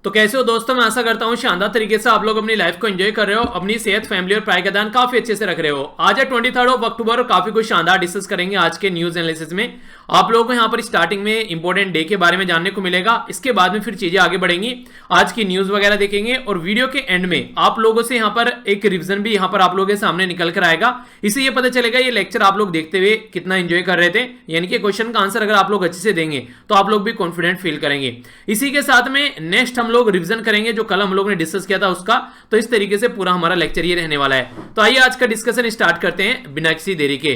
तो कैसे हो दोस्तों, मैं आशा करता हूँ शानदार तरीके से आप लोग अपनी लाइफ को एंजॉय कर रहे हो, अपनी सेहत, फैमिली और पढ़ाई का ध्यान काफी अच्छे से रख रहे हो। आज है 23 अक्टूबर और काफी कुछ शानदार डिस्कस करेंगे आज के न्यूज एनालिसिस में। आप लोगों को यहाँ पर स्टार्टिंग में इंपॉर्टेंट डे के बारे में जानने को मिलेगा, इसके बाद में फिर चीजें आगे बढ़ेंगी, आज की न्यूज वगैरह देखेंगे और वीडियो के एंड में आप लोगों से यहाँ पर एक रिविजन भी यहाँ पर आप लोगों के सामने निकल कर आएगा। इससे ये पता चलेगा ये लेक्चर आप लोग देखते हुए कितना एंजॉय कर रहे थे, यानी कि क्वेश्चन का आंसर अगर आप लोग अच्छे से देंगे तो आप लोग भी कॉन्फिडेंट फील करेंगे। इसी के साथ में नेक्स्ट हम लोग रिविजन करेंगे जो कल हम लोग ने डिस्कस किया था उसका। तो इस तरीके से पूरा हमारा लेक्चर ये रहने वाला है। तो आइए आज का डिस्कशन स्टार्ट करते हैं बिना किसी देरी के।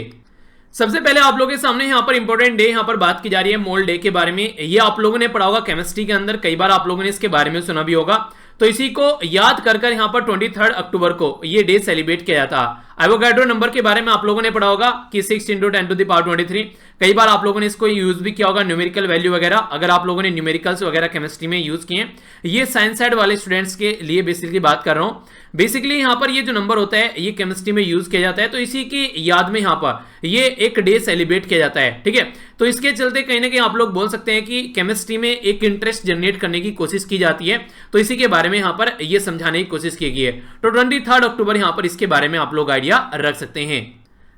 सबसे पहले आप लोगों के सामने यहाँ पर इंपॉर्टेंट डे यहाँ पर बात की जा रही है मोल डे के बारे में। ये आप लोगों ने पढ़ा होगा केमिस्ट्री के अंदर, कई बार आप लोगों ने इसके बारे में सुना भी होगा। तो इसी को याद कर यहाँ पर 23 अक्टूबर को ये डे सेलिब्रेट किया जाता। एवोगाड्रो नंबर के बारे में आप लोगों ने पढ़ा होगा कि 6 × 10⁻23। कई बार आप लोगों ने इसको यूज भी किया होगा, न्यूमेरिकल वैल्यू वगैरह, अगर आप लोगों ने न्यूमेरिकल्स वगैरह केमिस्ट्री में यूज किए। ये साइंस साइड वाले स्टूडेंट्स के लिए बेसिकली बात कर रहा हूं। बेसिकली यहाँ पर ये जो नंबर होता है ये केमिस्ट्री में यूज किया जाता है, तो इसी की याद में यहाँ पर ये एक डे सेलिब्रेट किया जाता है। ठीक है, तो इसके चलते कहीं ना कहीं आप लोग बोल सकते हैं कि केमिस्ट्री में एक इंटरेस्ट जनरेट करने की कोशिश की जाती है। तो इसी के बारे में यहाँ पर ये समझाने की कोशिश की गई है। तो 23 अक्टूबर यहाँ पर इसके बारे में आप लोग आइडिया रख सकते हैं।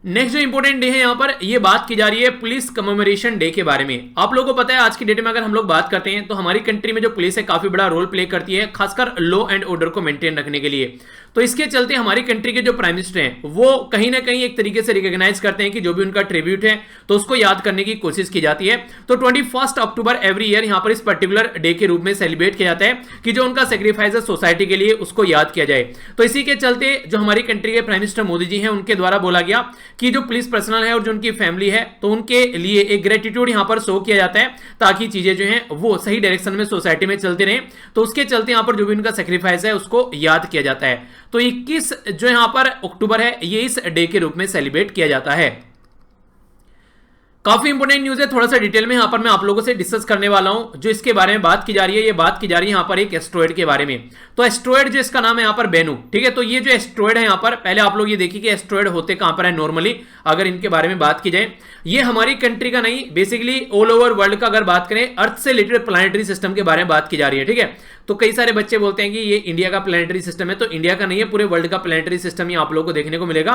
नेक्स्ट जो इंपॉर्टेंट डे है यहाँ पर ये बात की जा रही है पुलिस कमेमोरेशन डे के बारे में। आप लोगों को पता है आज की डेट में अगर हम लोग बात करते हैं तो हमारी कंट्री में जो पुलिस है काफी बड़ा रोल प्ले करती है, खासकर लॉ एंड ऑर्डर को मेंटेन रखने के लिए। तो इसके चलते हमारी कंट्री के जो प्राइम मिनिस्टर हैं वो कहीं ना कहीं एक तरीके से रिकॉग्नाइज करते हैं कि जो भी उनका ट्रिब्यूट है तो उसको याद करने की कोशिश की जाती है। तो 21 अक्टूबर एवरी ईयर यहाँ पर इस पर्टिकुलर डे के रूप में सेलिब्रेट किया जाता है कि जो उनका सेक्रीफाइस है सोसाइटी के लिए उसको याद किया जाए। तो इसी के चलते जो हमारी कंट्री के प्राइम मिनिस्टर मोदी जी हैं उनके द्वारा बोला गया कि जो पुलिस पर्सनल है और जो उनकी फैमिली है तो उनके लिए एक ग्रेटिट्यूड यहाँ पर शो किया जाता है ताकि चीजें जो हैं वो सही डायरेक्शन में सोसाइटी में चलती रहें। तो उसके चलते यहाँ पर जो भी उनका सेक्रीफाइस है उसको याद किया जाता है। तो 21 जो यहाँ पर अक्टूबर है ये इस डे के रूप में सेलिब्रेट किया जाता है। काफी इंपोर्टेंट न्यूज है, थोड़ा सा डिटेल में यहाँ पर मैं आप लोगों से डिस्कस करने वाला हूं। जो इसके बारे में बात की जा रही है ये बात की जा रही है यहाँ पर एक एस्ट्रॉयड के बारे में। तो एस्ट्रॉयड जो इसका नाम है यहाँ पर बेनू। ठीक है, तो ये जो एस्ट्रॉयड है यहाँ पर पहले आप लोग ये देखिए कि एस्ट्रॉयड होते कहां पर है नॉर्मली, अगर इनके बारे में बात की जाए। ये हमारी कंट्री का नहीं, बेसिकली ऑल ओवर वर्ल्ड का अगर बात करें अर्थ से रिलेटेड प्लानिटरी सिस्टम के बारे में बात की जा रही है। ठीक है, तो कई सारे बच्चे बोलते हैं कि ये इंडिया का प्लानिटरी सिस्टम है, तो इंडिया का नहीं है, पूरे वर्ल्ड का प्लानिटरी सिस्टम ही आप लोगों को देखने को मिलेगा।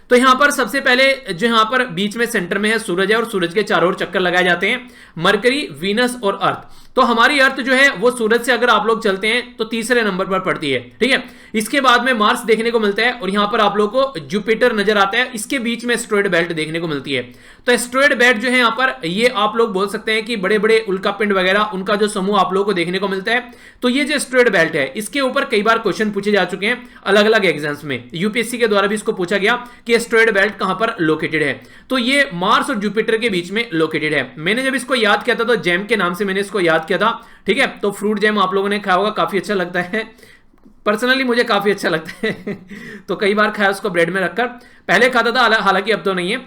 तो यहाँ पर सबसे पहले जो यहाँ पर बीच में सेंटर में है सूरज है और सूरज के चारों ओर चक्कर लगाए जाते हैं, मरकरी, वीनस और अर्थ। तो हमारी अर्थ जो है वो सूरज से अगर आप लोग चलते हैं तो तीसरे नंबर पर पड़ती है। ठीक है, इसके बाद में मार्स देखने को मिलता है और यहां पर आप लोग को जुपिटर नजर आता है, इसके बीच में एस्ट्रॉयड बेल्ट देखने को मिलती है। तो एस्ट्रॉयड बेल्ट जो है यहाँ पर ये आप लोग बोल सकते हैं कि बड़े बड़े उल्कापिंड वगैरह उनका जो समूह आप लोगों को देखने को मिलता है। तो ये जो एस्ट्रॉयड बेल्ट है इसके ऊपर कई बार क्वेश्चन पूछे जा चुके हैं अलग अलग एग्जाम्स में, यूपीएससी के द्वारा भी इसको पूछा गया कि एस्ट्रॉयड बेल्ट कहां पर लोकेटेड है। तो ये मार्स और जुपिटर के बीच में लोकेटेड है। मैंने जब इसको याद किया था तो जैम के नाम से मैंने इसको याद किया था। ठीक है, तो फ्रूट जैम आप लोगों ने खाया होगा, काफी अच्छा लगता है, पर्सनली मुझे काफी अच्छा लगता है तो कई बार खाया उसको ब्रेड में रखकर, पहले खाता था हालांकि अब तो नहीं है,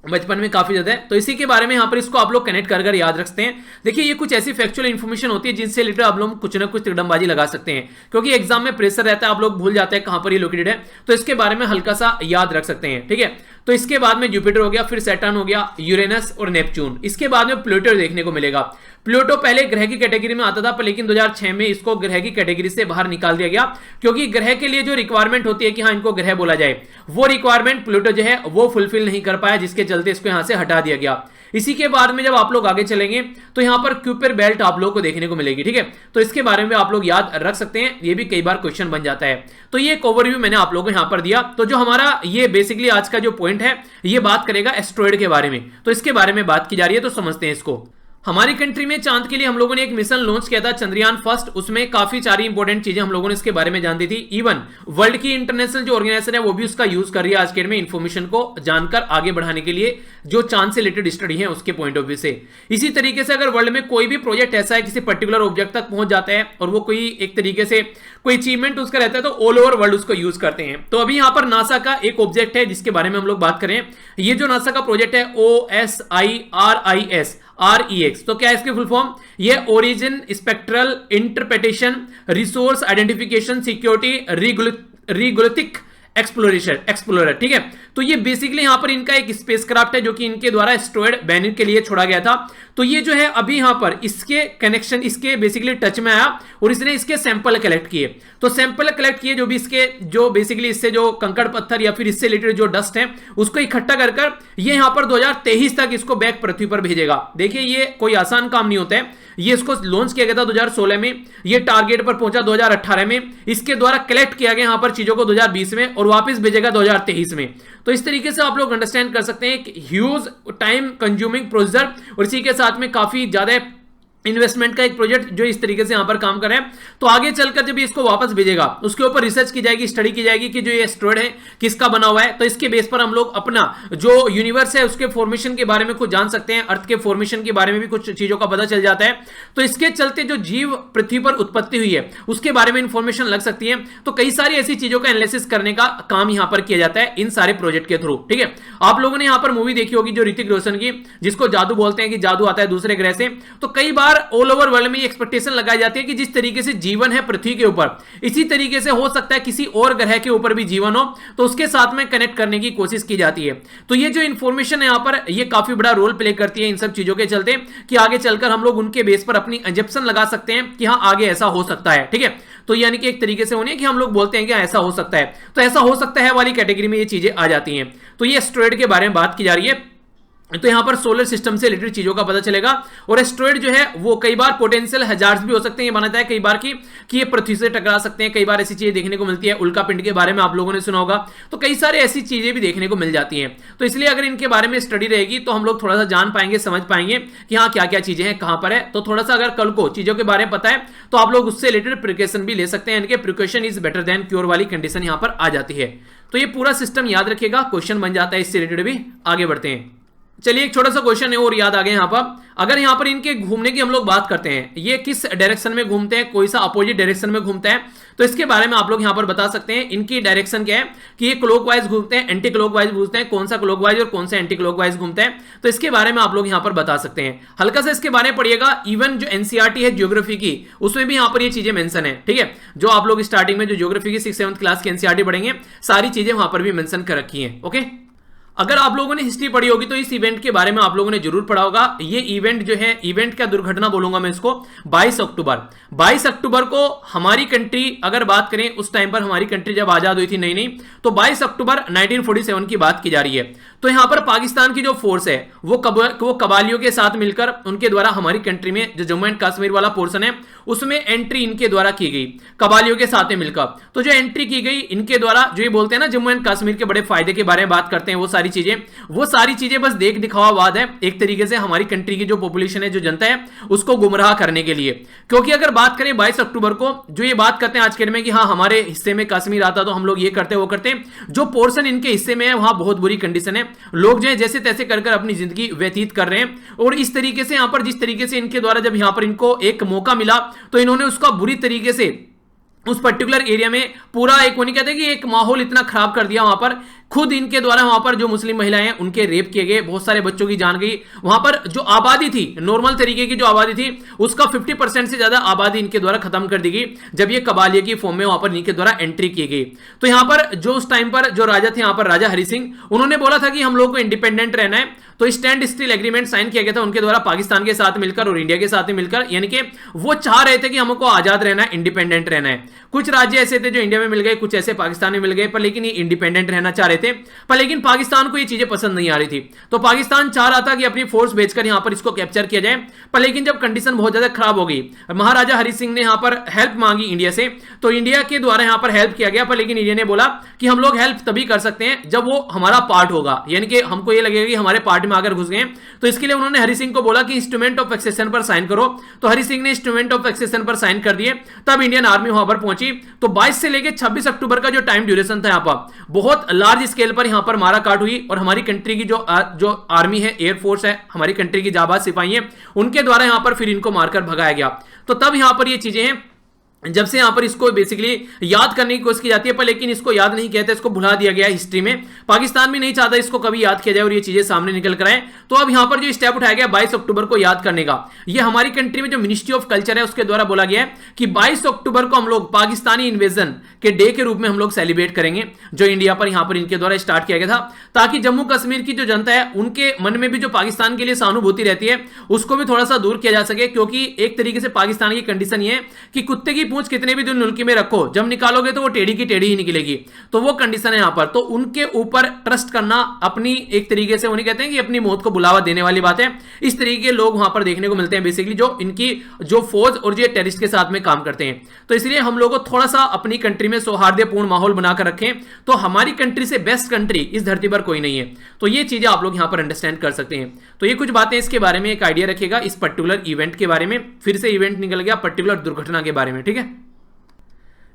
बचपन में काफी ज्यादा है। तो इसी के बारे में यहाँ पर इसको आप लोग कनेक्ट कर याद रखते हैं। देखिए ये कुछ ऐसी फैक्चुअल इन्फॉर्मेशन होती है जिनसे रिलेटेड आप लोग कुछ ना कुछ तिकड़मबाजी लगा सकते हैं, क्योंकि एग्जाम में प्रेशर रहता है, आप लोग भूल जाते हैं कहां पर ये लोकेटेड है। तो इसके बारे में हल्का सा याद रख सकते हैं। ठीक है, तो इसके बाद में जुपिटर हो गया, फिर सैटर्न हो गया, यूरेनस और नेपच्यून। इसके बाद में प्लूटो देखने को मिलेगा। प्लूटो पहले ग्रह की कैटेगरी में आता था पर लेकिन 2006 में इसको ग्रह की कैटेगरी से बाहर निकाल दिया गया, क्योंकि ग्रह के लिए जो रिक्वायरमेंट होती है कि हाँ इनको ग्रह बोला जाए, वो रिक्वायरमेंट प्लूटो जो है वो फुलफिल नहीं कर पाया, जिसके चलते इसको यहां से हटा दिया गया। इसी के बाद में जब आप लोग आगे चलेंगे तो यहां पर क्यूपर बेल्ट आप लोग को देखने को मिलेगी। ठीक है, तो इसके बारे में आप लोग याद रख सकते हैं, ये भी कई बार क्वेश्चन बन जाता है। तो ये एक ओवरव्यू मैंने आप लोगों को यहां पर दिया। तो जो हमारा ये बेसिकली आज का जो पॉइंट है ये बात करेगा एस्ट्रॉयड के बारे में। तो इसके बारे में बात की जा रही है, तो समझते हैं इसको। हमारी कंट्री में चांद के लिए हम लोगों ने एक मिशन लॉन्च किया था, चंद्रयान फर्स्ट। उसमें काफी सारी इंपॉर्टेंट चीजें हम लोगों ने इसके बारे में जानती थी। इवन वर्ल्ड की इंटरनेशनल जो ऑर्गेनाइजेशन है वो भी उसका यूज कर रही है आज के डेट में इंफॉर्मेशन को जानकर आगे बढ़ाने के लिए, जो चांद से रिलेटेड स्टडी है उसके पॉइंट ऑफ व्यू से। इसी तरीके से अगर वर्ल्ड में कोई भी प्रोजेक्ट ऐसा है किसी पर्टिकुलर ऑब्जेक्ट तक पहुंच जाता है और वो कोई एक तरीके से कोई अचीवमेंट उसका रहता है तो ऑल ओवर वर्ल्ड उसको यूज करते हैं। तो अभी यहां पर नासा का एक ऑब्जेक्ट है जिसके बारे में हम लोग बात करें। ये जो नासा का प्रोजेक्ट है OSIRIS, तो क्या है इसकी फुल फॉर्म? ये origin spectral interpretation resource identification security regolith explorer, ठीक है। तो ये बेसिकली यहां पर इनका एक स्पेसक्राफ्ट है जो कि इनके द्वारा एस्टेरॉयड बेनिन के लिए छोड़ा गया था। तो ये जो है अभी यहां पर इसके कनेक्शन, इसके बेसिकली टच में आया और इसने इसके सैंपल कलेक्ट किए। तो सैंपल कलेक्ट किए, जो भी इसके जो बेसिकली इससे जो कंकड़ पत्थर या फिर इससे रिलेटेड जो डस्ट है उसको इकट्ठा कर ये यहां पर 2023 तक इसको बैक पृथ्वी पर भेजेगा। देखिए ये कोई आसान काम नहीं होता है। ये इसको लॉन्च किया गया था 2016 में, ये टारगेट पर पहुंचा 2018 में, इसके द्वारा कलेक्ट किया गया यहां पर चीजों को 2020 में और वापस भेजेगा 2023 में। तो इस तरीके से आप लोग अंडरस्टैंड कर सकते हैं कि ह्यूज टाइम कंज्यूमिंग प्रोसीजर और इसी के साथ में काफी ज्यादा इन्वेस्टमेंट का एक प्रोजेक्ट जो इस तरीके से यहां पर काम कर रहे हैं। तो आगे चलकर जब इसको वापस भेजेगा उसके ऊपर रिसर्च की जाएगी, स्टडी की जाएगी कि जो ये एस्टेरॉयड है किसका बना हुआ है। तो इसके बेस पर हम लोग अपना जो यूनिवर्स है उसके फॉर्मेशन के बारे में कुछ जान सकते हैं, अर्थ के फॉर्मेशन के बारे में भी कुछ चीजों का पता चल जाता है। तो इसके चलते जो जीव पृथ्वी पर उत्पत्ति हुई है उसके बारे में इंफॉर्मेशन लग सकती है। तो कई सारी ऐसी चीजों का एनालिसिस करने का काम यहां पर किया जाता है इन सारे प्रोजेक्ट के थ्रू, ठीक है। आप लोगों ने यहां पर मूवी देखी होगी जो ऋतिक रोशन की, जिसको जादू बोलते हैं कि जादू आता है दूसरे ग्रह से। तो कई बार ऑल ओवर वर्ल्ड एक्सपेक्टेशन लगाई जाती है कि जिस तरीके से जीवन है पृथ्वी के ऊपर, इसी तरीके से हो सकता है किसी और ग्रह के ऊपर भी जीवन हो, तो उसके साथ में कनेक्ट करने की कोशिश की जाती है। तो ये जो इंफॉर्मेशन है यहां पर ये काफी बड़ा रोल प्ले करती है इन सब चीजों के चलते कि आगे चलकर हम लोग उनके बेस पर अपनी एजम्पशन लगा सकते हैं कि हाँ आगे ऐसा हो सकता है, ठीक है। तो यानी कि एक तरीके से होने कि हम लोग बोलते हैं कि ऐसा हो सकता है, तो ऐसा हो सकता है वाली कैटेगरी में ये चीजें आ जाती हैं। तो ये एस्टेरॉयड के बारे में बात की जा रही है। तो यहां पर सोलर सिस्टम से रिलेटेड चीजों का पता चलेगा। और एस्टेरॉयड जो है वो कई बार पोटेंशियल हैजार्ड्स भी हो सकते हैं, ये माना जाता है कई बार कि ये पृथ्वी से टकरा सकते हैं। कई बार ऐसी चीजें देखने को मिलती है, उल्का पिंड के बारे में आप लोगों ने सुना होगा। तो कई सारी ऐसी चीजें भी देखने को मिल जाती हैं। तो इसलिए अगर इनके बारे में स्टडी रहेगी तो हम लोग थोड़ा सा जान पाएंगे, समझ पाएंगे कि हाँ क्या क्या चीजें हैं, कहां पर है। तो थोड़ा सा अगर कल को चीजों के बारे में पता है तो आप लोग उससे रिलेटेड प्रिकॉशन भी ले सकते हैं। इनके precaution is better than cure वाली कंडीशन यहां पर आ जाती है। तो ये पूरा सिस्टम याद रखिएगा, क्वेश्चन बन जाता है इससे रिलेटेड भी। आगे बढ़ते हैं, चलिए एक छोटा सा क्वेश्चन है और याद आ गया यहां पर। अगर यहां पर इनके घूमने की हम लोग बात करते हैं, ये किस डायरेक्शन में घूमते हैं, कोई सा अपोजिट डायरेक्शन में घूमता है, तो इसके बारे में आप लोग यहां पर बता सकते हैं। इनकी डायरेक्शन क्या है कि ये क्लॉकवाइज घूमते हैं, एंटी क्लॉकवाइज घूमते हैं, कौन सा क्लॉकवाइज और कौन सा एंटी क्लॉकवाइज घूमते हैं, तो इसके बारे में आप लोग यहां पर बता सकते हैं। हल्का सा इसके बारे में पढ़िएगा। इवन जो एनसीईआरटी है ज्योग्राफी की उसमें भी यहां पर ये चीजें मेंशन है, ठीक है। जो आप लोग स्टार्टिंग में जो ज्योग्राफी की 6th-7th क्लास की एनसीईआरटी पढ़ेंगे सारी चीजें वहां पर भी मेंशन कर रखी है, ओके। अगर आप लोगों ने हिस्ट्री पढ़ी होगी तो इस इवेंट के बारे में आप लोगों ने जरूर पढ़ा होगा। ये इवेंट जो है, इवेंट क्या दुर्घटना बोलूंगा मैं इसको, 22 अक्टूबर को हमारी कंट्री अगर बात करें उस टाइम पर हमारी कंट्री जब आजाद हुई थी नई नई, तो 22 अक्टूबर 1947 की बात की जा रही है। तो यहां पर पाकिस्तान की जो फोर्स है वो कबालियों के साथ मिलकर उनके द्वारा हमारी कंट्री में जो जम्मू एंड कश्मीर वाला पोर्शन है उसमें एंट्री इनके द्वारा की गई, कबालियों के साथ मिलकर। तो जो एंट्री की गई इनके द्वारा, जो ये बोलते हैं ना जम्मू एंड कश्मीर के बड़े फायदे के बारे में बात करते हैं, वो सारी चीजें बस देख दिखावावाद है एक तरीके से हमारी कंट्री की जो पॉपुलेशन है, जो जनता है, उसको गुमराह करने के लिए। क्योंकि अगर बात करें 22 अक्टूबर को जो ये बात करते हैं आज के दिन में कि हाँ हमारे हिस्से में कश्मीर आता तो हम लोग ये करते वो करते, जो पोर्शन इनके हिस्से में है वहां बहुत बुरी कंडीशन है, लोग जो है जैसे तैसे कर अपनी जिंदगी व्यतीत कर रहे हैं। और इस तरीके से यहां पर जिस तरीके से इनके द्वारा जब यहां पर इनको एक मौका मिला तो इन्होंने उसका बुरी तरीके से उस पर्टिकुलर एरिया में पूरा एक वो नहीं कहते कि एक माहौल इतना खराब कर दिया। वहां पर खुद इनके द्वारा वहां पर जो मुस्लिम महिलाएं हैं उनके रेप किए गए, बहुत सारे बच्चों की जान गई। वहां पर जो आबादी थी, नॉर्मल तरीके की जो आबादी थी, उसका 50% से ज्यादा आबादी इनके द्वारा खत्म कर दी गई जब ये कबालिया की फॉर्म में वहां पर इनके द्वारा एंट्री की गई। तो यहां पर जो उस टाइम पर जो राजा थे, यहां पर राजा हरि सिंह, उन्होंने बोला था कि हम लोग को इंडिपेंडेंट रहना है। तो स्टैंड स्टिल एग्रीमेंट साइन किया गया था उनके द्वारा पाकिस्तान के साथ मिलकर और इंडिया के साथ मिलकर, यानी कि वो चाह रहे थे कि हमको आजाद रहना है, इंडिपेंडेंट रहना है। कुछ राज्य ऐसे थे जो इंडिया में मिल गए, कुछ ऐसे पाकिस्तान में मिल गए, पर लेकिन ये इंडिपेंडेंट रहना चाह रहे थे। पर लेकिन पाकिस्तान को ये चीजें पसंद नहीं आ रही थी। तो पाकिस्तान चाह रहा था कि अपनी फोर्स भेजकर यहां पर इसको कैप्चर किया जाए। पर लेकिन जब कंडीशन बहुत ज्यादा खराब हो गई, महाराजा हरि सिंह ने यहां पर हेल्प मांगी इंडिया से, तो इंडिया के द्वारा यहां पर हेल्प किया गया। पर लेकिन इंडिया ने बोला कि हम लोग हेल्प तभी कर सकते हैं जब वो हमारा पार्ट होगा, यानी कि हमको ये लगेगा कि हमारे पार्ट में आकर घुस गए। तो इसके लिए उन्होंने हरि सिंह को बोला कि इंस्ट्रूमेंट ऑफ एक्सेशन पर साइन करो। तो हरि सिंह ने इंस्ट्रूमेंट ऑफ एक्सेशन पर साइन कर दिए। तब इंडियन आर्मी वहां पर पहुंची। तो 22 से लेकर 26 अक्टूबर का जो टाइम ड्यूरेशन था, यहां पर बहुत लार्ज स्केल पर यहां पर मारा काट हुई। और हमारी कंट्री की जो आर्मी है, एयरफोर्स है, हमारी कंट्री की जाबाज सिपाही है, उनके द्वारा यहां पर फिर इनको मारकर भगाया गया। तो तब यहां पर ये चीजें हैं जब से यहां पर इसको बेसिकली याद करने की कोशिश की जाती है, पर लेकिन इसको याद नहीं किया था, इसको भुला दिया गया हिस्ट्री में। पाकिस्तान भी नहीं चाहता इसको कभी याद किया जाए और ये चीजें सामने निकल कर आए। तो अब यहां पर जो स्टेप उठाया गया 22 अक्टूबर को याद करने का, ये हमारी कंट्री में जो मिनिस्ट्री ऑफ कल्चर है उसके द्वारा बोला गया है कि 22 अक्टूबर को हम लोग पाकिस्तानी इन्वेजन के डे के रूप में हम लोग सेलिब्रेट करेंगे, जो इंडिया पर यहां पर इनके द्वारा स्टार्ट किया गया था, ताकि जम्मू कश्मीर की जो जनता है उनके मन में भी जो पाकिस्तान के लिए सहानुभूति रहती है उसको भी थोड़ा सा दूर किया जा सके। क्योंकि एक तरीके से पाकिस्तान की कंडीशन ये है कि कुत्ते की पूंछ कितने भी दिन में रखो, जब निकालोगे तो वो टेढ़ी की टेढ़ी ही निकलेगी। तो वो कंडीशन है यहां पर। तो उनके ऊपर ट्रस्ट करना अपनी एक तरीके से, उन्हें कहते हैं कि अपनी मौत को बुलावा देने वाली बात है। इस तरीके के लोग वहां पर देखने को मिलते हैं बेसिकली, जो इनकी जो फौज और जो टेररिस्ट के साथ में काम करते हैं। तो इसलिए हम लोगों को थोड़ा सा अपनी कंट्री में सौहार्दपूर्ण माहौल बनाकर रखें, तो हमारी कंट्री से बेस्ट कंट्री इस धरती पर कोई नहीं है। तो ये चीजें आप लोग यहां पर अंडरस्टैंड कर सकते हैं। तो ये कुछ बातें इसके बारे में एक आइडिया रखेगा इस पर्टिकुलर इवेंट के बारे में। फिर से इवेंट निकल गया पर्टिकुलर दुर्घटना के बारे में, ठीक है।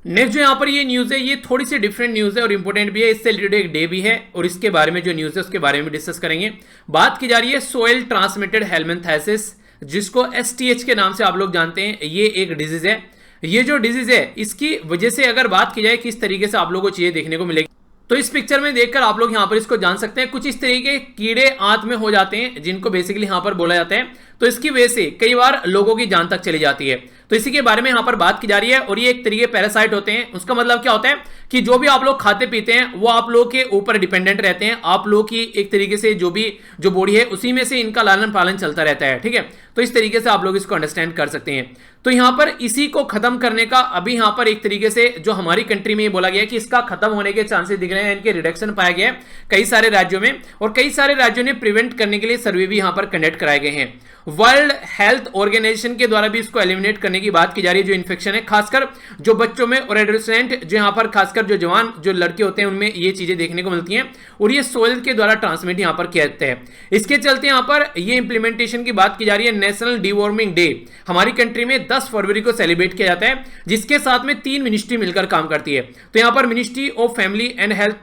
नेक्स्ट जो यहां पर ये न्यूज है, ये थोड़ी सी डिफरेंट न्यूज है और इंपॉर्टेंट भी है, इससे रिलेटेड एक डे भी है और इसके बारे में जो न्यूज है उसके बारे में डिस्कस करेंगे। बात की जा रही है सोइल ट्रांसमिटेड हेलमिंथेसिस, जिसको STH के नाम से आप लोग जानते हैं। ये एक डिजीज है। ये जो डिजीज है इसकी वजह से अगर बात की जाए किस तरीके से आप लोगों को चीजें देखने को मिलेगी, तो इस पिक्चर में देखकर आप लोग यहां पर इसको जान सकते हैं। कुछ इस तरीके के कीड़े आंत में हो जाते हैं जिनको बेसिकली यहां पर बोला जाता है। तो इसकी वजह से कई बार लोगों की जान तक चली जाती है। तो इसी के बारे में यहां पर बात की जा रही है। और ये एक तरीके पैरासाइट होते हैं। उसका मतलब क्या होता है कि जो भी आप लोग खाते पीते हैं वो आप लोग के ऊपर डिपेंडेंट रहते हैं। आप लोग की एक तरीके से जो बॉडी है उसी में से इनका लालन पालन चलता रहता है, ठीक है। तो इस तरीके से आप लोग इसको अंडरस्टैंड कर सकते हैं। तो यहां पर इसी को खत्म करने का अभी यहां पर एक तरीके से जो हमारी कंट्री में ये बोला गया है कि इसका खत्म होने के चांसेस दिख रहे हैं, इनके रिडक्शन पाया गया है कई सारे राज्यों में, और कई सारे राज्यों ने प्रिवेंट करने के लिए सर्वे भी यहां पर कंडक्ट कराए गए हैं। वर्ल्ड हेल्थ ऑर्गेनाइजेशन के द्वारा भी इसको एलिमिनेट करने की बात की जा रही है। जो इन्फेक्शन है खासकर जो बच्चों में और एडोलेसेंट जो यहां पर खासकर जो जवान जो लड़के होते हैं उनमें ये चीजें देखने को मिलती हैं और ये सोइल के द्वारा ट्रांसमिट यहां पर किया जाता है। इसके चलते यहां पर ये इंप्लीमेंटेशन की बात की जा रही है। नेशनल डिवॉर्मिंग डे हमारी कंट्री में 10 फरवरी को सेलिब्रेट किया जाता है, जिसके साथ में 3 मिनिस्ट्री मिलकर काम करती है। तो यहां पर ministry of family and health,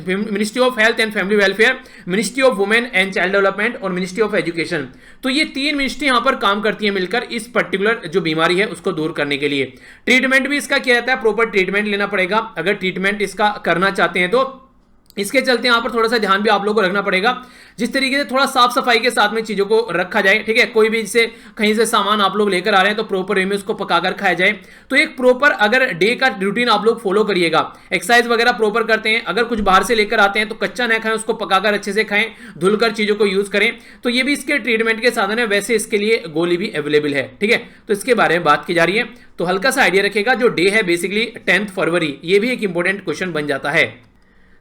ministry of health and family welfare, ministry of women and child development और मिनिस्ट्री ऑफ एजुकेशन। तो ये 3 मिनिस्ट्री यहां पर काम करती है मिलकर इस पर्टिकुलर जो बीमारी है उसको दूर करने के लिए। ट्रीटमेंट भी इसका किया जाता है, प्रॉपर ट्रीटमेंट लेना पड़ेगा अगर ट्रीटमेंट इसका करना चाहते हैं तो। इसके चलते यहां पर थोड़ा सा ध्यान भी आप लोगों को रखना पड़ेगा, जिस तरीके से थोड़ा साफ सफाई के साथ में चीजों को रखा जाए, ठीक है। कोई भी जैसे कहीं से सामान आप लोग लेकर आ रहे हैं तो प्रॉपर वे में उसको पकाकर खाया जाए। तो एक प्रॉपर अगर डे का रूटीन आप लोग फॉलो करिएगा, एक्सरसाइज वगैरह प्रॉपर करते हैं, अगर कुछ बाहर से लेकर आते हैं तो कच्चा ना खाएं, उसको पकाकर अच्छे से खाएं, धुलकर चीजों को यूज करें। तो ये भी इसके ट्रीटमेंट के साधन है। वैसे इसके लिए गोली भी अवेलेबल है, ठीक है। तो इसके बारे में बात की जा रही है। तो हल्का सा आइडिया रखेगा। जो डे है बेसिकली 10 फरवरी, ये भी एक इंपॉर्टेंट क्वेश्चन बन जाता है।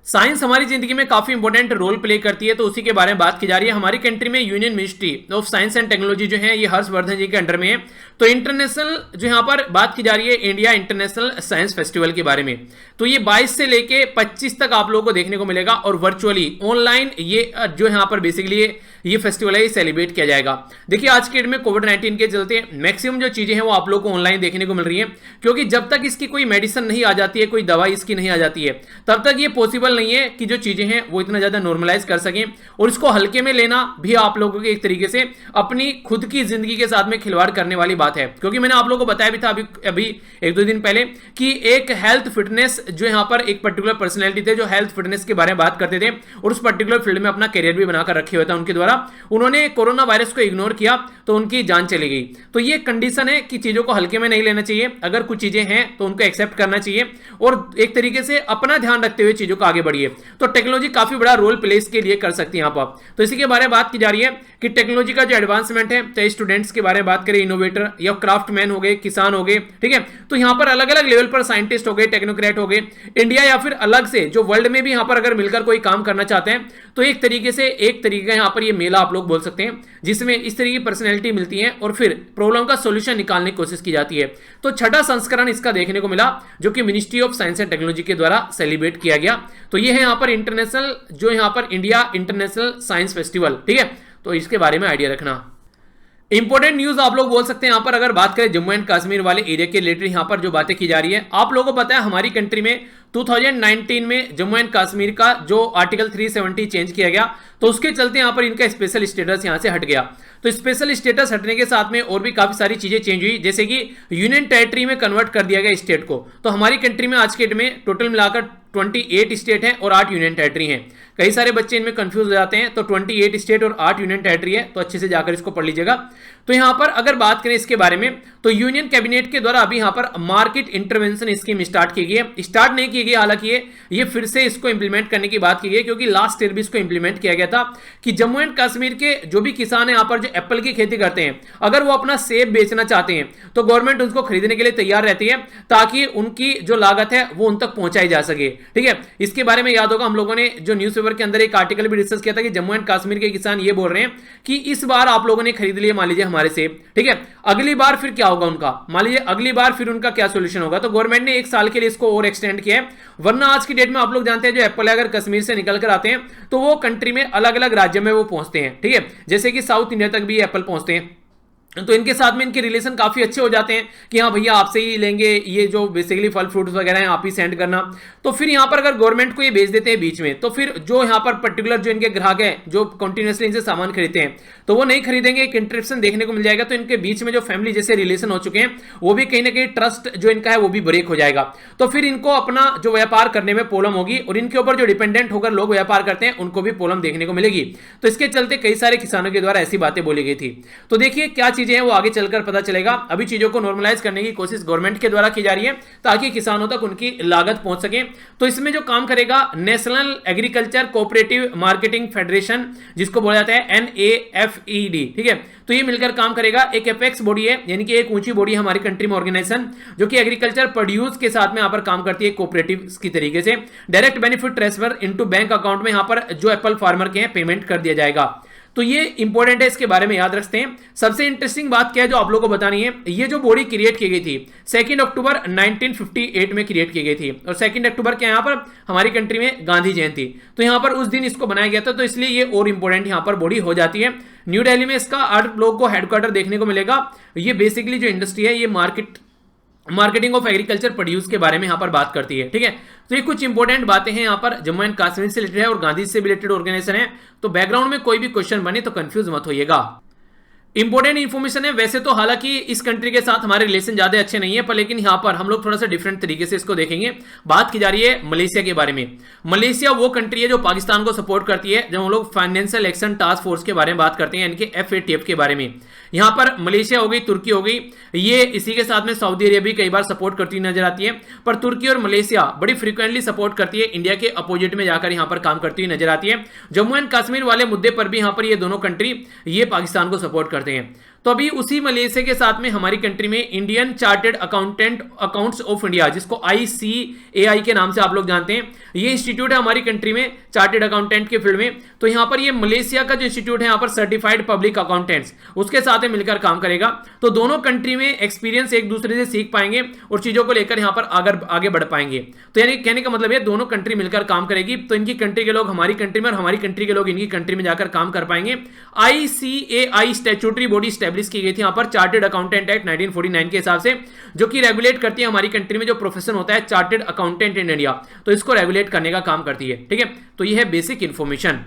साइंस हमारी जिंदगी में काफी इंपॉर्टेंट रोल प्ले करती है, तो उसी के बारे में बात की जा रही है। हमारी कंट्री में union ministry of science and technology जो है ये हर्षवर्धन जी के अंडर में है। तो इंटरनेशनल जो यहां पर बात की जा रही है इंडिया इंटरनेशनल साइंस फेस्टिवल के बारे में, तो ये 22 से लेके 25 तक आप लोगों को देखने को मिलेगा और वर्चुअली ऑनलाइन ये जो यहां पर बेसिकली ये फेस्टिवल है ये सेलिब्रेट किया जाएगा। देखिए आज के डेट में कोविड-19 के चलते मैक्सिमम जो चीजें हैं वो आप लोगों को ऑनलाइन देखने को मिल रही हैं, क्योंकि जब तक इसकी कोई मेडिसिन नहीं आ जाती है, कोई दवाई इसकी नहीं आ जाती है, तब तक ये पॉसिबल नहीं है कि जो चीजें हैं वो इतना ज्यादा नॉर्मलाइज कर सकें। और इसको हल्के में लेना भी आप लोगों के एक तरीके से अपनी खुद की जिंदगी के साथ में खिलवाड़ करने वाली बात है। क्योंकि मैंने आप लोगों को बताया भी था अभी 1-2 दिन पहले कि एक हेल्थ फिटनेस जो यहां पर एक पर्टिकुलर पर्सनैलिटी थे जो हेल्थ फिटनेस के बारे में बात करते थे और उस पर्टिकुलर फील्ड में अपना करियर भी बनाकर रखे हुए था उनके द्वारा, उन्होंने कोरोना वायरस को इग्नोर किया तो उनकी जान चली गई। तो ये कंडीशन है कि चीजों को हल्के में नहीं लेना चाहिए। अगर कुछ चीजें हैं तो उनको एक्सेप्ट करना चाहिए और एक तरीके से अपना ध्यान रखते हुए चीजों को आगे बढ़िए। तो टेक्नोलॉजी काफी बड़ा रोल प्ले इसके लिए कर सकती है यहां पर। तो इसी के बारे में बात की जा रही है कि टेक्नोलॉजी का जो एडवांसमेंट है, चाहे स्टूडेंट्स के बारे में बात करें, इनोवेटर या क्राफ्टमैन हो गए, किसान हो गए, ठीक है। तो यहां पर अलग अलग लेवल पर साइंटिस्ट हो गए, टेक्नोक्रेट हो गए, इंडिया या फिर अलग से जो वर्ल्ड में भी यहां पर अगर मिलकर कोई काम करना चाहते हैं तो एक तरीके का यहां पर ये मेला आप लोग बोल सकते हैं, जिसमें इस तरह की पर्सनैलिटी मिलती है और फिर प्रॉब्लम का सॉल्यूशन निकालने की कोशिश की जाती है। तो छठा संस्करण इसका देखने को मिला जो कि ministry of science and technology के द्वारा सेलिब्रेट किया गया। तो ये है यहां पर इंटरनेशनल जो यहां पर इंडिया इंटरनेशनल साइंस फेस्टिवल, ठीक है। तो इसके बारे में आइडिया रखना। इंपॉर्टेंट न्यूज आप लोग बोल सकते हैं यहां पर, अगर बात करें जम्मू एंड कश्मीर वाले एरिया के रिलेटेड यहां पर जो बातें की जा रही है, आप लोगों को पता है हमारी कंट्री में 2019 में जम्मू एंड कश्मीर का जो आर्टिकल 370 चेंज किया गया, तो उसके चलते यहां पर इनका स्पेशल स्टेटस यहां से हट गया। तो स्पेशल स्टेटस हटने के साथ में और भी काफी सारी चीजें चेंज हुई, जैसे कि यूनियन टेरिटरी में कन्वर्ट कर दिया गया स्टेट को। तो हमारी कंट्री में आज के डेट में टोटल मिलाकर 28 स्टेट हैं और 8 यूनियन टेरिटरी हैं। कई सारे बच्चे इनमें कंफ्यूज हो जाते हैं, तो 28 स्टेट और 8 यूनियन टेरिटरी है, तो अच्छे से जाकर इसको पढ़ लीजिएगा। तो यहां पर अगर बात करें इसके बारे में, तो यूनियन कैबिनेट के द्वारा अभी यहां पर मार्केट इंटरवेंशन स्कीम स्टार्ट की गई है। स्टार्ट नहीं की गई, हालांकि ये फिर से इसको इंप्लीमेंट करने की बात की गई, क्योंकि लास्ट ईयर भी इसको इंप्लीमेंट किया गया था कि जम्मू एंड कश्मीर के जो भी किसान है यहां पर जो एप्पल की खेती करते हैं, अगर वो अपना सेब बेचना चाहते हैं तो गवर्नमेंट उनको खरीदने के लिए तैयार रहती है, ताकि उनकी जो लागत है वो उन तक पहुंचाई जा सके। ठीक है, इसके बारे में याद होगा हम लोगों ने जो न्यूज़पेपर के अंदर एक आर्टिकल भी डिस्कस किया था कि जम्मू एंड कश्मीर के किसान ये बोल रहे हैं कि इस बार आप लोगों ने खरीद लिए मान लीजिए हमारे सेब, ठीक है, अगली बार फिर क्या होगा उनका, मान लीजिए अगली बार फिर उनका क्या सोल्यूशन होगा। तो गवर्नमेंट ने 1 साल के लिए इसको और एक्सटेंड किया है, वरना आज की डेट में आप लोग जानते हैं जो एप्पल अगर कश्मीर से निकल कर आते हैं तो वो कंट्री में अलग अलग राज्य में वो पहुंचते हैं। ठीक है, जैसे कि साउथ इंडिया तक भी एप्पल पहुंचते हैं, तो इनके साथ में इनके रिलेशन काफी अच्छे हो जाते हैं कि हाँ भैया आपसे ही लेंगे, ये जो बेसिकली फल फ्रूट्स वगैरह हैं आप ही सेंड करना। तो फिर यहाँ पर अगर गवर्नमेंट को ये भेज देते हैं बीच में, तो फिर जो यहाँ पर पर्टिकुलर जो इनके ग्राहक हैं जो कंटिन्यूसली इनसे सामान खरीदते हैं, तो वो नहीं खरीदेंगे, एक इंटरप्शन देखने को मिल जाएगा। तो इनके बीच में जो फैमिली जैसे रिलेशन हो चुके हैं वो भी कहीं ना कहीं ट्रस्ट जो इनका है वो भी ब्रेक हो जाएगा। तो फिर इनको अपना जो व्यापार करने में प्रॉब्लम होगी, और इनके ऊपर जो डिपेंडेंट होकर लोग व्यापार करते हैं उनको भी प्रॉब्लम देखने को मिलेगी। तो इसके चलते कई सारे किसानों के द्वारा ऐसी बातें बोली गई थी। तो देखिए क्या चीजें हैं वो आगे चलकर पता चलेगा। अभी चीजों को नॉर्मलाइज करने की कोशिश गवर्नमेंट के द्वारा की जा रही है ताकि किसानों तक उनकी लागत पहुंच सके। तो इसमें जो काम करेगा national agriculture cooperative marketing federation, जिसको बोला जाता है NAFED, ठीक है, तो ये मिलकर काम करेगा। एक एपेक्स बॉडी है, यानी कि एक ऊंची बॉडी है हमारी कंट्री में ऑर्गेनाइजेशन, जो कि एग्रीकल्चर प्रोड्यूस के साथ में यहां पर काम करती है कोऑपरेटिव की तरीके से। Direct benefit transfer into bank account में यहां पर जो एप्पल फार्मर के हैं पेमेंट कर दिया जाएगा। तो ये इंपॉर्टेंट है, इसके बारे में याद रखते हैं। सबसे इंटरेस्टिंग बात क्या है जो आप लोगों को बतानी है, ये जो बॉडी क्रिएट की गई थी 2 अक्टूबर 1958 में क्रिएट की गई थी, और 2 अक्टूबर के यहाँ पर हमारी कंट्री में गांधी जयंती, तो यहाँ पर उस दिन इसको बनाया गया था, तो इसलिए ये और इंपॉर्टेंट यहाँ पर बॉडी हो जाती है। न्यू दिल्ली में इसका 8 लोगों को हेडक्वार्टर देखने को मिलेगा। ये बेसिकली जो इंडस्ट्री है ये मार्केटिंग ऑफ एग्रीकल्चर प्रोड्यूस के बारे में यहां पर बात करती है। ठीक है, तो ये कुछ इंपॉर्टेंट बातें हैं यहां पर, जम्मू एंड कश्मीर से रिलेटेड है और गांधी से रिलेटेड ऑर्गेनाइजेशन है। तो बैकग्राउंड में कोई भी क्वेश्चन बने तो कंफ्यूज मत होइएगा। इंपॉर्टेंट इंफॉर्मेशन है। वैसे तो हालांकि इस कंट्री के साथ हमारे रिलेशन ज्यादा अच्छे नहीं है, पर लेकिन यहां पर हम लोग थोड़ा सा डिफरेंट तरीके से इसको देखेंगे। बात की जा रही है मलेशिया के बारे में। मलेशिया वो कंट्री है जो पाकिस्तान को सपोर्ट करती है। जब हम लोग फाइनेंशियल एक्शन टास्क फोर्स के बारे में बात करते हैं, यानी कि FATF के बारे में, यहां पर मलेशिया हो गई, तुर्की हो गई, ये इसी के साथ में सऊदी अरेबिया भी कई बार सपोर्ट करती हुई नजर आती है। पर तुर्की और मलेशिया बड़ी फ्रीक्वेंटली सपोर्ट करती है, इंडिया के अपोजिट में जाकर यहां पर काम करती हुई नजर आती है। जम्मू एंड कश्मीर वाले मुद्दे पर भी यहां पर ये दोनों कंट्री ये पाकिस्तान को सपोर्ट करते हैं। तो अभी उसी मलेशिया के साथ में हमारी कंट्री में Indian chartered accounts of India, जिसको ICAI के नाम से आप लोग जानते हैं, ये इंस्टीट्यूट है हमारी कंट्री में चार्टर्ड अकाउंटेंट के फील्ड में। तो यहां पर ये मलेशिया का जो इंस्टीट्यूट है यहां पर सर्टिफाइड पब्लिक अकाउंटेंट्स, उसके साथ में मिलकर काम करेगा। तो दोनों कंट्री में एक्सपीरियंस एक दूसरे से सीख पाएंगे और चीजों को लेकर यहां पर आगे बढ़ पाएंगे। तो यानी कहने का मतलब है दोनों कंट्री मिलकर काम करेगी, तो इनकी कंट्री के लोग हमारी कंट्री में और हमारी कंट्री के लोग इनकी कंट्री में जाकर काम कर पाएंगे। ICAI स्टैट्यूटरी बॉडी एस्टैब्लिश की गई थी यहां पर चार्टर्ड अकाउंटेंट एक्ट 1949 के हिसाब से, जो कि रेगुलेट करती है हमारी कंट्री में जो प्रोफेशन होता है चार्टर्ड अकाउंटेंट इन इंडिया, तो इसको रेगुलेट करने का काम करती है। ठीक है, तो ये है बेसिक इंफॉर्मेशन।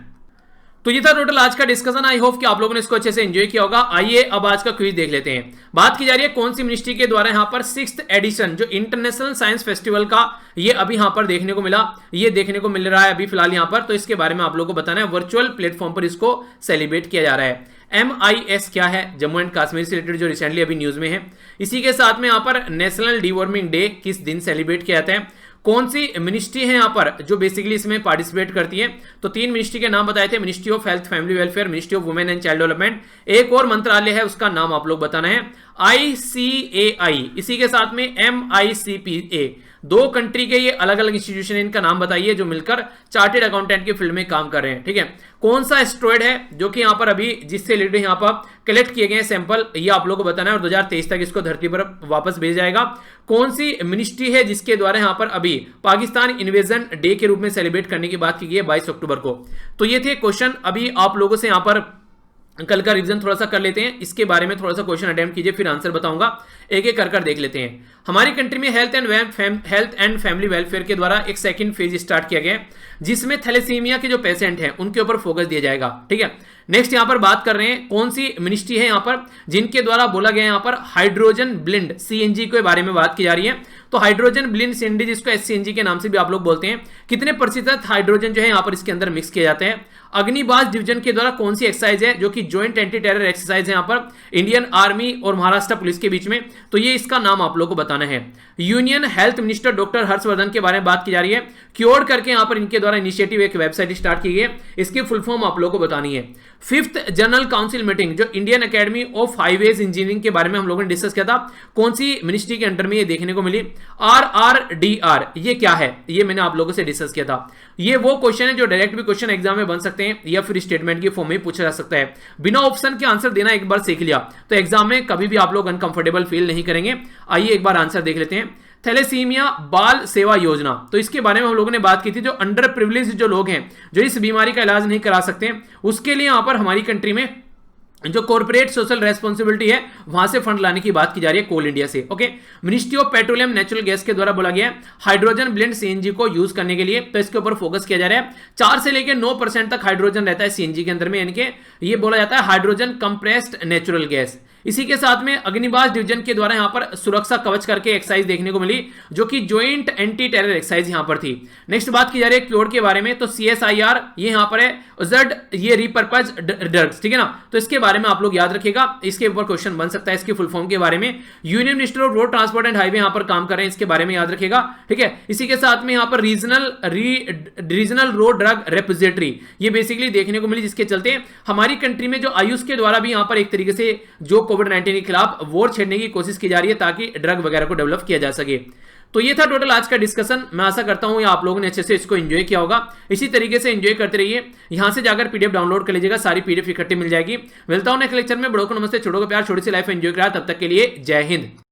तो ये था टोटल आज का डिस्कशन। आई होप कि आप लोगों ने इसको अच्छे से एंजॉय किया होगा। आइए अब आज का क्विज देख लेते हैं। बात की जा रही है कौन सी मिनिस्ट्री के द्वारा यहाँ पर 6th एडिशन जो इंटरनेशनल साइंस फेस्टिवल का ये अभी यहाँ पर देखने को मिला, ये देखने को मिल रहा है अभी फिलहाल यहाँ पर। तो इसके बारे में आप लोगों को बताना है, वर्चुअल प्लेटफॉर्म पर इसको सेलिब्रेट किया जा रहा है। MIS क्या है, जम्मू एंड कश्मीर से रिलेटेड जो रिसेंटली अभी न्यूज में है। इसी के साथ में यहाँ पर नेशनल डिवॉर्मिंग डे किस दिन सेलिब्रेट किया जाता है, कौन सी मिनिस्ट्री है यहाँ पर जो बेसिकली इसमें पार्टिसिपेट करती है। तो 3 मिनिस्ट्री के नाम बताए थे, ministry of health family welfare, ministry of women and child development, एक और मंत्रालय है उसका नाम आप लोग बताना है ICAI, इसी के साथ में MICPA। 2 कंट्री के ये अलग अलग इंस्टीट्यूशन, इनका नाम बताइए जो मिलकर चार्टर्ड अकाउंटेंट के फील्ड में काम कर रहे हैं। ठीक है, कौन सा एस्टेरॉयड है जो कि यहाँ पर अभी जिससे रिलेटेड यहाँ पर कलेक्ट किए गए सैंपल, ये आप लोगों को बताना है और 2023 तक इसको धरती पर वापस भेजा जाएगा। कौन सी मिनिस्ट्री है जिसके द्वारा यहाँ पर अभी पाकिस्तान इन्वेजन डे के रूप में सेलिब्रेट करने की बात की गई है 22 अक्टूबर को। तो ये थे क्वेश्चन अभी आप लोगों से यहाँ पर कल का रिवीजन थोड़ा सा कर लेते हैं, इसके बारे में थोड़ा सा क्वेश्चन अटेम्प्ट कीजिए, फिर आंसर बताऊंगा, एक एक कर देख लेते हैं। हमारी कंट्री में हेल्थ एंड फैमिली वेलफेयर के द्वारा एक सेकंड फेज स्टार्ट किया गया है, जिसमें थैलेसीमिया के जो पेशेंट हैं उनके ऊपर फोकस दिया जाएगा, ठीक है। नेक्स्ट यहां पर बात कर रहे हैं कौन सी मिनिस्ट्री है यहां पर जिनके द्वारा बोला गया यहां पर हाइड्रोजन ब्लेंड सीएनजी के बारे में बात की जा रही है। तो हाइड्रोजन ब्लेंड सीएनजी जिसको एससीएनजी के नाम से भी आप लोग बोलते हैं, कितने प्रतिशत हाइड्रोजन जो है यहां पर इसके अंदर मिक्स किए जाते हैं। अग्निबाज डिवीजन के द्वारा कौन सी एक्सरसाइज है जो कि ज्वाइंट एंटी टेरर एक्सरसाइज है यहां पर इंडियन आर्मी और महाराष्ट्र पुलिस के बीच में, तो ये इसका नाम आप लोगों को बताना है। Union health minister doctor Harshvardhan के बारे में बात की जा रही है, क्योर करके यहां पर इनके द्वारा इनिशिएटिव एक वेबसाइट स्टार्ट की गई है, इसकी फुल फॉर्म आप लोगों को बतानी है। फिफ्थ जनरल काउंसिल मीटिंग जो Indian academy of highways engineering के बारे में हम लोगों ने डिस्कस किया था, कौन सी मिनिस्ट्री के अंडर में ये देखने को मिली, RRDR, ये क्या है, ये मैंने आप लोगों से डिस्कस किया था। ये वो क्वेश्चन है जो डायरेक्ट भी क्वेश्चन एग्जाम में बन सकते हैं या फिर स्टेटमेंट की फॉर्म में पूछा जा सकता है। बिना ऑप्शन के आंसर देना एक बार सीख लिया तो एग्जाम में कभी भी आप लोग अनकंफर्टेबल फील नहीं करेंगे। आइए एक बार आंसर देख लेते हैं। थैलेसीमिया बाल सेवा योजना, तो इसके बारे में हम लोगों ने बात की थी, जो अंडर प्रिविलेज जो लोग हैं जो इस बीमारी का इलाज नहीं करा सकते, उसके लिए यहां पर हमारी कंट्री में जो कॉर्पोरेट सोशल रेस्पॉन्सिबिलिटी है वहां से फंड लाने की बात की जा रही है कोल इंडिया से। Okay, ministry of petroleum natural gas के द्वारा बोला गया है हाइड्रोजन ब्लेंड सीएनजी को यूज करने के लिए, तो इसके ऊपर फोकस किया जा रहा है। 4 से लेकर 9% तक हाइड्रोजन रहता है सीएनजी के अंदर में, यानी कि ये बोला जाता है हाइड्रोजन कंप्रेस्ड नेचुरल गैस। इसी के साथ में अग्निबाज डिवीजन के द्वारा यहां पर सुरक्षा कवच करके एक्सरसाइज देखने को मिली, जो कि ज्वाइंट एंटी टेरर एक्सरसाइज यहां पर थी। नेक्स्ट बात की जा रही है क्योर के बारे में, तो CSIR ये यहां पर है, Z ये रिपर्पज ड्रग्स, ठीक है ना, तो इसके बारे में आप लोग याद रखिएगा, इसके ऊपर क्वेश्चन बन सकता है इसके फुल फॉर्म के बारे में। Union minister of road transport and highway यहां पर काम कर रहे हैं, इसके बारे में याद रखिएगा, ठीक है। इसी के साथ में यहां पर रीजनल रोड ड्रग रेपोजिटरी ये बेसिकली देखने को मिली, जिसके चलते हमारी कंट्री में जो आयुष के द्वारा भी यहां पर एक तरीके से जो कोविड-19 के खिलाफ वॉर छेड़ने की कोशिश की जा रही है ताकि ड्रग वगैरह को डेवलप किया जा सके। तो ये था टोटल आज का डिस्कशन। मैं आशा करता हूं आप लोगों ने अच्छे से इसको एंजॉय किया होगा। इसी तरीके से एंजॉय करते रहिए, यहां से जाकर पीडीएफ डाउनलोड कर लीजिएगा, सारी पीडीएफ इकट्ठी मिल जाएगी। मिलता हूं नेक्स्ट लेक्चर में, बड़ों को नमस्ते, छोटों को प्यार, छोटी सी लाइफ एंजॉय करा, तब तक के लिए जय हिंद।